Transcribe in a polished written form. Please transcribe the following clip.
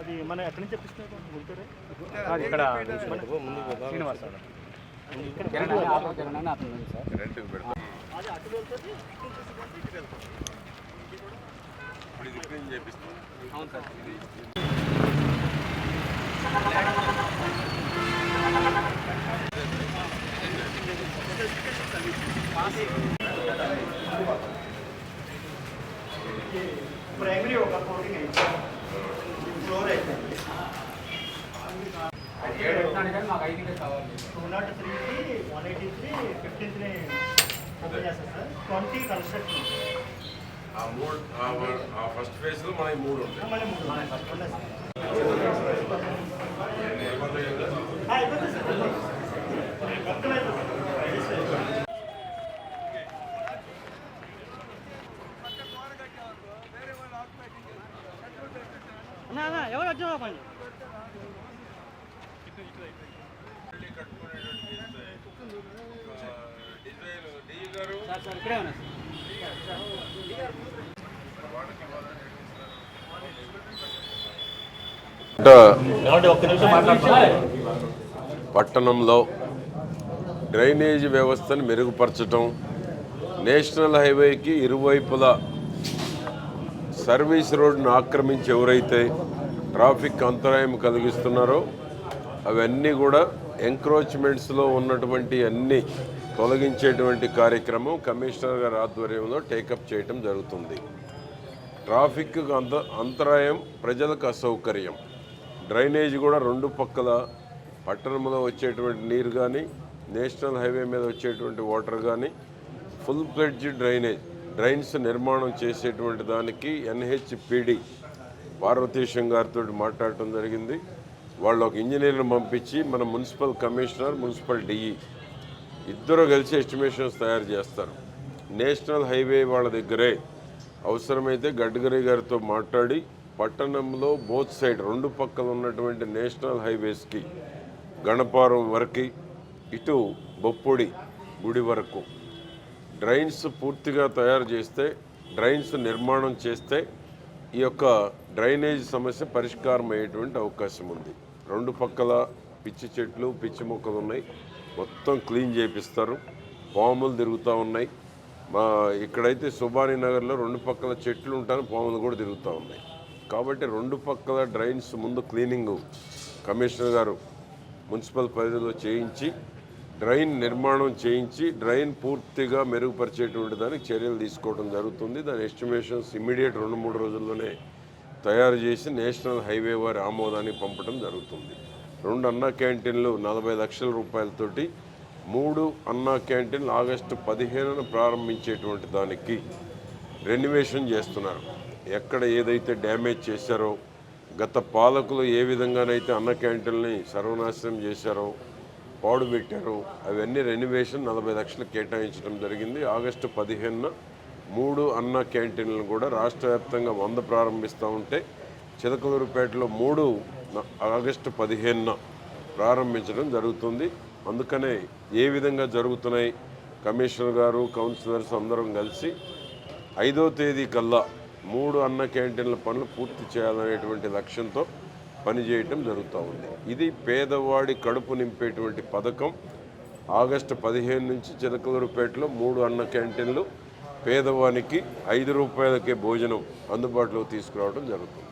అది మన ఎక్కడి నుంచి తెప్పిస్తున్నారు గుంటూరే ఇక్కడ శ్రీనివాస్ సార్ రెంట్కి పెడతాం. అది అటు వెళ్తుంది ఇటు వెళ్తుంది ఇప్పుడు ఇది క్లీన్ చేపిస్తాం. అవును సార్. ప్రైమరీ ఒక కోటింగ్ అయితే ఫ్లోర్ అయిపోయింది. 203కి 183 15ని ఓపెన్ చేస్తారు సార్. 20 కన్స్ట్రక్షన్ ఆ ఫస్ట్ ఫేజ్లో మనకి 3 ఉంటాయి. మళ్ళీ 3 ఉన్నాయి సార్. అయిపోతుంది సార్. మొత్తం అయిపోతుంది. ఎవరు వచ్చావా పని ఇక్కడే ఉన్నా పట్టణంలో డ్రైనేజీ వ్యవస్థను మెరుగుపరచడం, నేషనల్ హైవేకి ఇరువైపులా సర్వీస్ రోడ్డును ఆక్రమించి ఎవరైతే ట్రాఫిక్ అంతరాయం కలిగిస్తున్నారో అవన్నీ కూడా ఎంక్రోచ్మెంట్స్లో ఉన్నటువంటి అన్ని తొలగించేటువంటి కార్యక్రమం కమిషనర్ గారి ఆధ్వర్యంలో టేకప్ చేయటం జరుగుతుంది. ట్రాఫిక్ అంతరాయం, ప్రజలకు అసౌకర్యం. డ్రైనేజ్ కూడా 2 పక్కల పట్టణంలో వచ్చేటువంటి నీరు కానీ, నేషనల్ హైవే మీద వచ్చేటువంటి వాటర్ కానీ ఫుల్ ఫ్లెడ్జ్ డ్రైన్స్ నిర్మాణం చేసేటువంటి దానికి NHPD పార్వతీశం గారితో మాట్లాడటం జరిగింది. వాళ్ళు ఒక ఇంజనీర్ని పంపించి మన మున్సిపల్ కమిషనర్, మున్సిపల్ DE ఇద్దరు కలిసి ఎస్టిమేషన్స్ తయారు చేస్తారు. నేషనల్ హైవే వాళ్ళ దగ్గరే అవసరమైతే గడ్కరీ గారితో మాట్లాడి పట్టణంలో బోత్ సైడ్ 2 పక్కల ఉన్నటువంటి నేషనల్ హైవేస్కి గణపారం వరకు ఇటు బొప్పొడి గుడి వరకు డ్రైన్స్ పూర్తిగా తయారు చేస్తే, డ్రైన్స్ నిర్మాణం చేస్తే ఈ యొక్క డ్రైనేజ్ సమస్య పరిష్కారం అయ్యేటువంటి అవకాశం ఉంది. 2 పక్కల పిచ్చి చెట్లు, పిచ్చి మొక్కలు ఉన్నాయి, మొత్తం క్లీన్ చేపిస్తారు. పాములు తిరుగుతూ ఉన్నాయి. ఇక్కడైతే సుబానీ నగర్లో 2 పక్కల చెట్లు ఉంటాను, పాములు కూడా తిరుగుతూ ఉన్నాయి. కాబట్టి 2 పక్కల డ్రైన్స్ ముందు క్లీనింగ్ కమిషనర్ గారు మున్సిపల్ పరిధిలో చేయించి, డ్రైన్ నిర్మాణం చేయించి, డ్రైన్ పూర్తిగా మెరుగుపరిచేటువంటి దానికి చర్యలు తీసుకోవడం జరుగుతుంది. దాని ఎస్టిమేషన్స్ ఇమ్మీడియట్ 2-3 రోజుల్లోనే తయారు చేసి నేషనల్ హైవే వారి ఆమోదానికి పంపడం జరుగుతుంది. 2 అన్నా క్యాంటీన్లు 40 లక్షల రూపాయలతోటి 3 అన్నా క్యాంటీన్లు ఆగస్టు 15న ప్రారంభించేటువంటి దానికి రెన్యువేషన్ చేస్తున్నారు. ఎక్కడ ఏదైతే డ్యామేజ్ చేశారో, గత పాలకులు ఏ విధంగానైతే అన్న క్యాంటీన్ని సర్వనాశనం చేశారో, పాడు పెట్టారో, అవన్నీ రెన్యువేషన్ 40 లక్షలు కేటాయించడం జరిగింది. ఆగస్టు 15న 3 అన్న క్యాంటీన్లను కూడా రాష్ట్ర వ్యాప్తంగా 100 ప్రారంభిస్తూ ఉంటే చిలకలూరుపేటలో 3 ఆగస్టు 15న ప్రారంభించడం జరుగుతుంది. అందుకనే ఏ విధంగా జరుగుతున్నాయి కమిషనర్ గారు, కౌన్సిలర్స్ అందరం కలిసి 5వ తేదీ కల్లా 3 అన్న క్యాంటీన్ల పనులు పూర్తి చేయాలనేటువంటి లక్ష్యంతో పనిచేయటం జరుగుతూ ఉంది. ఇది పేదవాడి కడుపు నింపేటువంటి పథకం. ఆగస్టు 15 నుంచి చిలకలూరుపేటలో 3 అన్న క్యాంటీన్లు పేదవానికి 5 రూపాయలకే భోజనం అందుబాటులోకి తీసుకురావడం జరుగుతుంది.